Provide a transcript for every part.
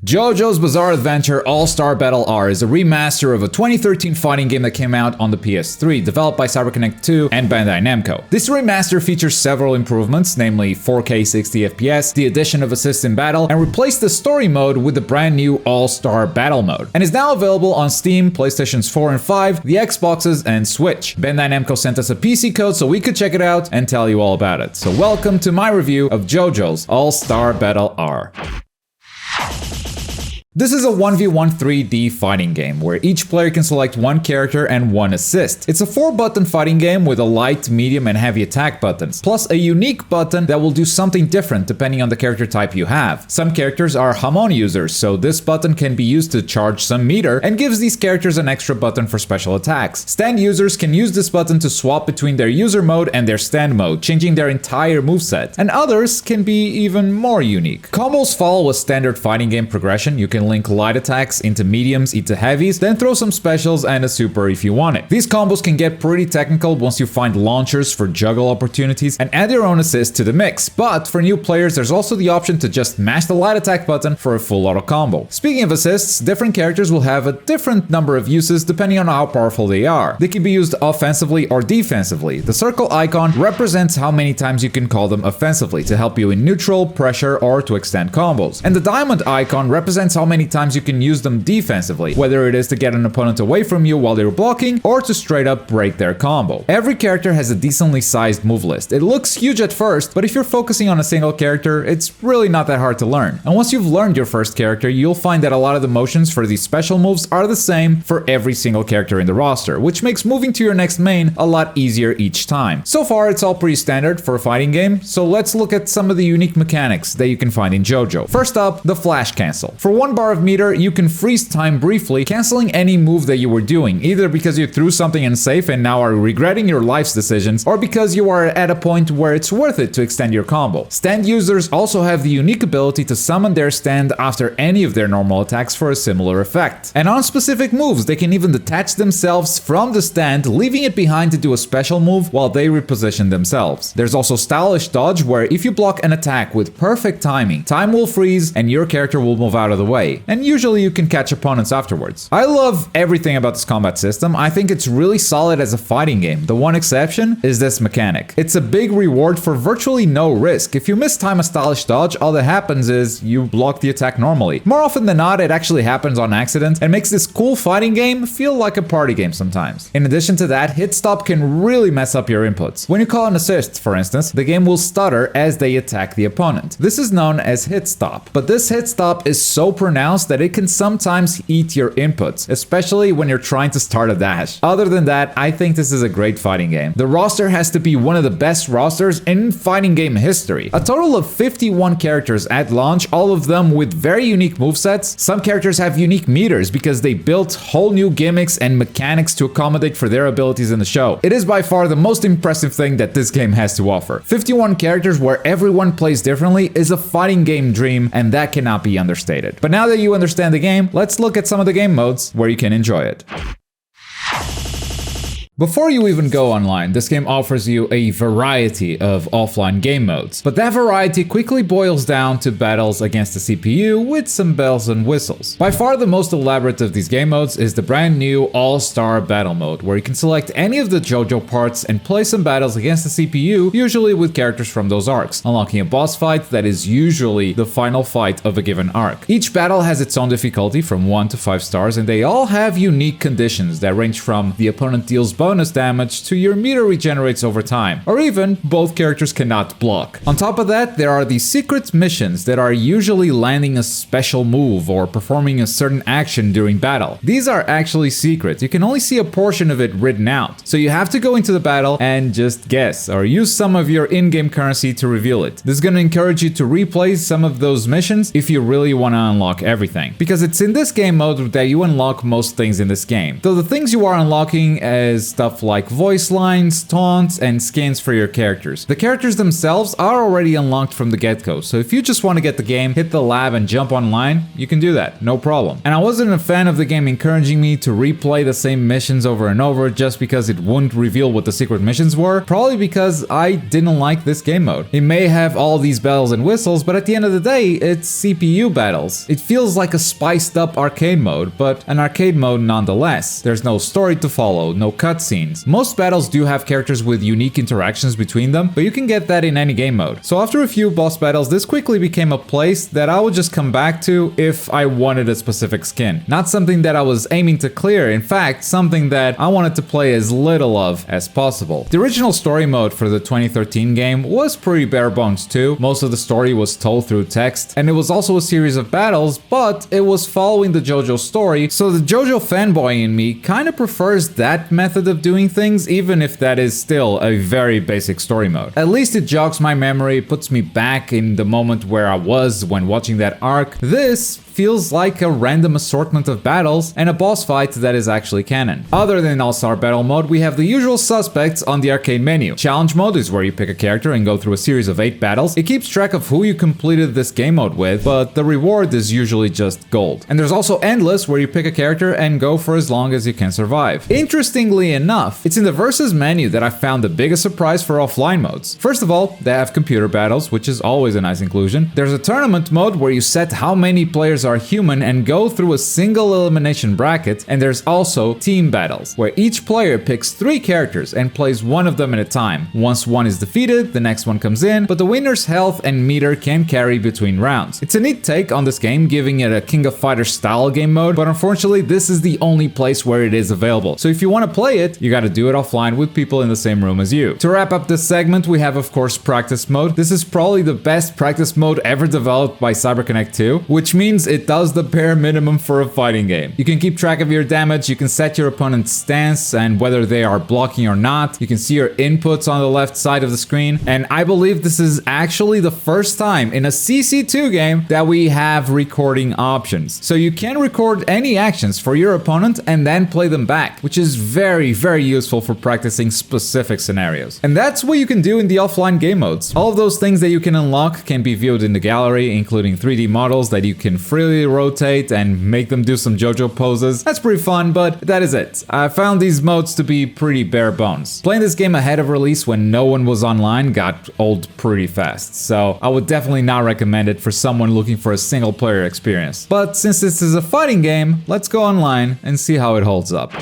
Jojo's Bizarre Adventure All-Star Battle R is a remaster of a 2013 fighting game that came out on the PS3, developed by CyberConnect 2 and Bandai Namco. This remaster features several improvements, namely 4K 60 FPS, the addition of assists in battle, and replaced the story mode with the brand new All-Star Battle mode, and is now available on Steam, PlayStations 4 and 5, the Xboxes, and Switch. Bandai Namco sent us a PC code so we could check it out and tell you all about it. So welcome to my review of Jojo's All-Star Battle R. This is a 1v1 3D fighting game, where each player can select one character and one assist. It's a 4-button fighting game with a light, medium, and heavy attack buttons, plus a unique button that will do something different depending on the character type you have. Some characters are Hamon users, so this button can be used to charge some meter and gives these characters an extra button for special attacks. Stand users can use this button to swap between their user mode and their stand mode, changing their entire moveset. And others can be even more unique. Combos follow a standard fighting game progression. You can link light attacks into mediums, into heavies, then throw some specials and a super if you want it. These combos can get pretty technical once you find launchers for juggle opportunities and add your own assist to the mix, but for new players there's also the option to just mash the light attack button for a full auto combo. Speaking of assists, different characters will have a different number of uses depending on how powerful they are. They can be used offensively or defensively. The circle icon represents how many times you can call them offensively to help you in neutral, pressure, or to extend combos. And the diamond icon represents how many times you can use them defensively, whether it is to get an opponent away from you while they're blocking or to straight up break their combo. Every character has a decently sized move list. It looks huge at first, but if you're focusing on a single character, it's really not that hard to learn. And once you've learned your first character, you'll find that a lot of the motions for these special moves are the same for every single character in the roster, which makes moving to your next main a lot easier each time. So far, it's all pretty standard for a fighting game, so let's look at some of the unique mechanics that you can find in Jojo. First up, the flash cancel. For 1 bar of meter, you can freeze time briefly, canceling any move that you were doing, either because you threw something unsafe and now are regretting your life's decisions, or because you are at a point where it's worth it to extend your combo. Stand users also have the unique ability to summon their stand after any of their normal attacks for a similar effect. And on specific moves, they can even detach themselves from the stand, leaving it behind to do a special move while they reposition themselves. There's also stylish dodge, where if you block an attack with perfect timing, time will freeze and your character will move out of the way. And usually you can catch opponents afterwards. I love everything about this combat system. I think it's really solid as a fighting game. The one exception is this mechanic. It's a big reward for virtually no risk. If you mistime a stylish dodge, all that happens is you block the attack normally. More often than not, it actually happens on accident and makes this cool fighting game feel like a party game sometimes. In addition to that, hit stop can really mess up your inputs. When you call an assist, for instance, the game will stutter as they attack the opponent. This is known as hit stop, but this hit stop is so pronounced that it can sometimes eat your inputs, especially when you're trying to start a dash. Other than that, I think this is a great fighting game. The roster has to be one of the best rosters in fighting game history. A total of 51 characters at launch, all of them with very unique movesets. Some characters have unique meters because they built whole new gimmicks and mechanics to accommodate for their abilities in the show. It is by far the most impressive thing that this game has to offer. 51 characters where everyone plays differently is a fighting game dream, and that cannot be understated. But now that you understand the game, let's look at some of the game modes where you can enjoy it. Before you even go online, this game offers you a variety of offline game modes, but that variety quickly boils down to battles against the CPU with some bells and whistles. By far the most elaborate of these game modes is the brand new All-Star Battle mode, where you can select any of the Jojo parts and play some battles against the CPU, usually with characters from those arcs, unlocking a boss fight that is usually the final fight of a given arc. Each battle has its own difficulty from 1 to 5 stars, and they all have unique conditions that range from the opponent deals bonus damage to your meter regenerates over time, or even both characters cannot block. On top of that, there are these secret missions that are usually landing a special move or performing a certain action during battle. These are actually secret. You can only see a portion of it written out, so you have to go into the battle and just guess or use some of your in-game currency to reveal it. This is going to encourage you to replay some of those missions if you really want to unlock everything, because it's in this game mode that you unlock most things in this game. Though the things you are unlocking as stuff like voice lines, taunts, and skins for your characters. The characters themselves are already unlocked from the get-go, so if you just want to get the game, hit the lab, and jump online, you can do that, no problem. And I wasn't a fan of the game encouraging me to replay the same missions over and over just because it wouldn't reveal what the secret missions were, probably because I didn't like this game mode. It may have all these bells and whistles, but at the end of the day, it's CPU battles. It feels like a spiced up arcade mode, but an arcade mode nonetheless. There's no story to follow, no cutscenes. Most battles do have characters with unique interactions between them, but you can get that in any game mode. So after a few boss battles, this quickly became a place that I would just come back to if I wanted a specific skin. Not something that I was aiming to clear, in fact, something that I wanted to play as little of as possible. The original story mode for the 2013 game was pretty bare bones too. Most of the story was told through text, and it was also a series of battles, but it was following the Jojo story, so the Jojo fanboy in me kind of prefers that method of doing things, even if that is still a very basic story mode. At least it jogs my memory, puts me back in the moment where I was when watching that arc. This feels like a random assortment of battles and a boss fight that is actually canon. Other than All-Star Battle mode, we have the usual suspects on the arcade menu. Challenge mode is where you pick a character and go through a series of 8 battles. It keeps track of who you completed this game mode with, but the reward is usually just gold. And there's also Endless, where you pick a character and go for as long as you can survive. Interestingly enough, it's in the Versus menu that I found the biggest surprise for offline modes. First of all, they have computer battles, which is always a nice inclusion. There's a tournament mode where you set how many players are human and go through a single elimination bracket, and there's also team battles, where each player picks 3 characters and plays one of them at a time. Once one is defeated, the next one comes in, but the winner's health and meter can carry between rounds. It's a neat take on this game, giving it a King of Fighters style game mode, but unfortunately this is the only place where it is available. So if you want to play it, you gotta do it offline with people in the same room as you. To wrap up this segment, we have of course practice mode. This is probably the best practice mode ever developed by CyberConnect 2, which means it does the bare minimum for a fighting game. You can keep track of your damage, you can set your opponent's stance and whether they are blocking or not. You can see your inputs on the left side of the screen, and I believe this is actually the first time in a CC2 game that we have recording options. So you can record any actions for your opponent and then play them back, which is very, very useful for practicing specific scenarios. And that's what you can do in the offline game modes. All of those things that you can unlock can be viewed in the gallery, including 3D models that you can freely rotate and make them do some Jojo poses. That's pretty fun, but that is it. I found these modes to be pretty bare bones. Playing this game ahead of release when no one was online got old pretty fast, so I would definitely not recommend it for someone looking for a single player experience. But since this is a fighting game, let's go online and see how it holds up.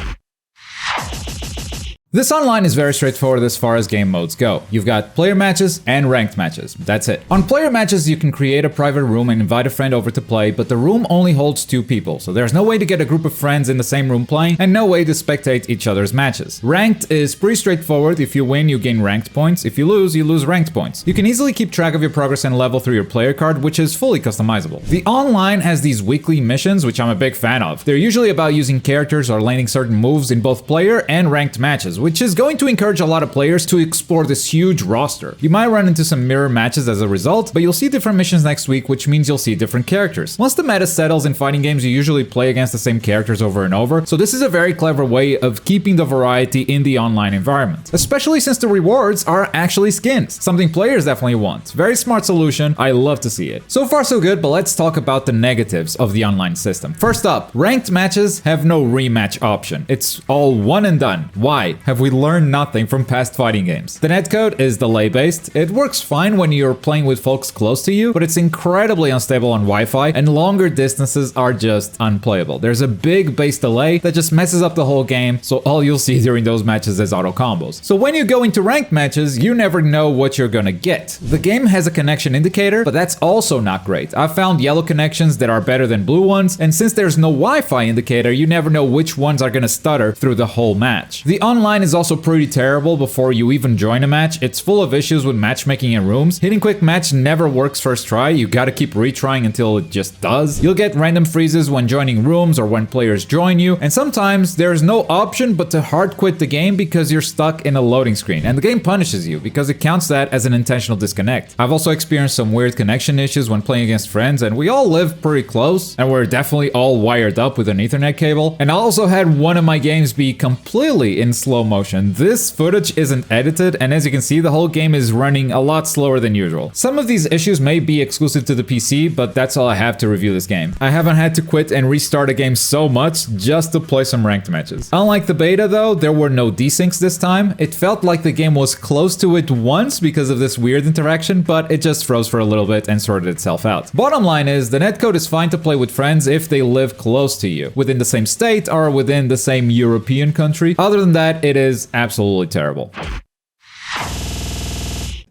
This online is very straightforward as far as game modes go. You've got player matches and ranked matches. That's it. On player matches, you can create a private room and invite a friend over to play, but the room only holds 2 people, so there's no way to get a group of friends in the same room playing, and no way to spectate each other's matches. Ranked is pretty straightforward. If you win, you gain ranked points. If you lose ranked points. You can easily keep track of your progress and level through your player card, which is fully customizable. The online has these weekly missions, which I'm a big fan of. They're usually about using characters or landing certain moves in both player and ranked matches, which is going to encourage a lot of players to explore this huge roster. You might run into some mirror matches as a result, but you'll see different missions next week, which means you'll see different characters. Once the meta settles in fighting games, you usually play against the same characters over and over, so this is a very clever way of keeping the variety in the online environment. Especially since the rewards are actually skins, something players definitely want. Very smart solution, I love to see it. So far so good, but let's talk about the negatives of the online system. First up, ranked matches have no rematch option. It's all one and done. Why? Have we learned nothing from past fighting games? The netcode is delay-based. It works fine when you're playing with folks close to you, but it's incredibly unstable on Wi-Fi, and longer distances are just unplayable. There's a big base delay that just messes up the whole game, so all you'll see during those matches is auto combos. So when you go into ranked matches, you never know what you're gonna get. The game has a connection indicator, but that's also not great. I've found yellow connections that are better than blue ones, and since there's no Wi-Fi indicator, you never know which ones are gonna stutter through the whole match. The online is also pretty terrible before you even join a match. It's full of issues with matchmaking in rooms. Hitting quick match never works first try. You gotta keep retrying until it just does. You'll get random freezes when joining rooms or when players join you, and sometimes there's no option but to hard quit the game because you're stuck in a loading screen, and the game punishes you because it counts that as an intentional disconnect. I've also experienced some weird connection issues when playing against friends, and we all live pretty close, and we're definitely all wired up with an Ethernet cable. And I also had one of my games be completely in slow motion. This footage isn't edited, and as you can see, the whole game is running a lot slower than usual. Some of these issues may be exclusive to the PC, but that's all I have to review this game. I haven't had to quit and restart a game so much just to play some ranked matches. Unlike the beta though, there were no desyncs this time. It felt like the game was close to it once because of this weird interaction, but it just froze for a little bit and sorted itself out. Bottom line is, the netcode is fine to play with friends if they live close to you, within the same state or within the same European country. Other than that, it is absolutely terrible.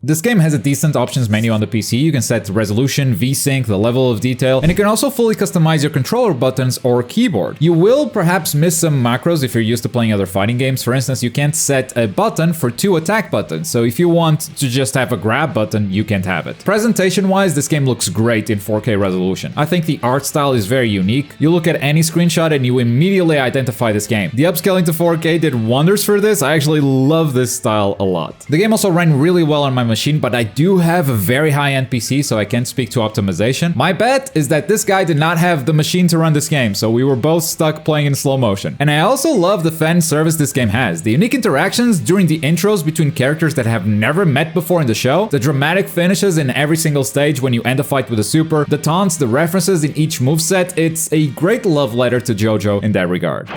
This game has a decent options menu on the PC. You can set resolution, VSync, the level of detail, and you can also fully customize your controller buttons or keyboard. You will perhaps miss some macros if you're used to playing other fighting games. For instance, you can't set a button for 2 attack buttons, so if you want to just have a grab button, you can't have it. Presentation-wise, this game looks great in 4K resolution. I think the art style is very unique. You look at any screenshot and you immediately identify this game. The upscaling to 4K did wonders for this. I actually love this style a lot. The game also ran really well on my machine, but I do have a very high-end PC, so I can't speak to optimization. My bet is that this guy did not have the machine to run this game, so we were both stuck playing in slow motion. And I also love the fan service this game has. The unique interactions during the intros between characters that have never met before in the show, the dramatic finishes in every single stage when you end a fight with a super, the taunts, the references in each moveset, it's a great love letter to Jojo in that regard.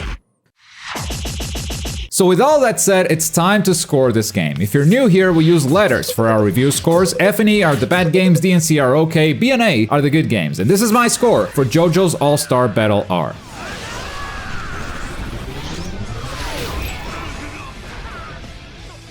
So with all that said, it's time to score this game. If you're new here, we use letters for our review scores. F and E are the bad games, D and C are okay, B and A are the good games. And this is my score for Jojo's All-Star Battle R.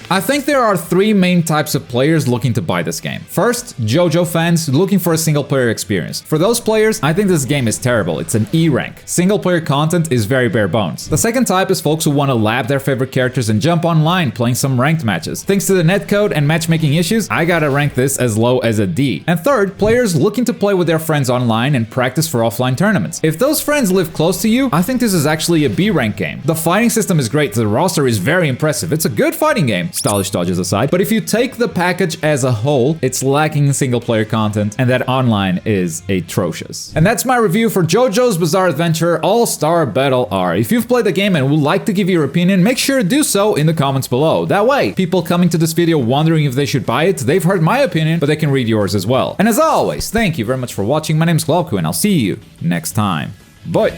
I think there are 3 main types of players looking to buy this game. First, Jojo fans looking for a single-player experience. For those players, I think this game is terrible. It's an E rank. Single-player content is very bare bones. The second type is folks who want to lab their favorite characters and jump online playing some ranked matches. Thanks to the netcode and matchmaking issues, I gotta rank this as low as a D. And third, players looking to play with their friends online and practice for offline tournaments. If those friends live close to you, I think this is actually a B rank game. The fighting system is great, the roster is very impressive. It's a good fighting game. Stylish dodges aside, but if you take the package as a whole, it's lacking in single-player content, and that online is atrocious. And that's my review for JoJo's Bizarre Adventure All-Star Battle R. If you've played the game and would like to give your opinion, make sure to do so in the comments below. That way, people coming to this video wondering if they should buy it, they've heard my opinion, but they can read yours as well. And as always, thank you very much for watching. My name is Globku, and I'll see you next time. Bye!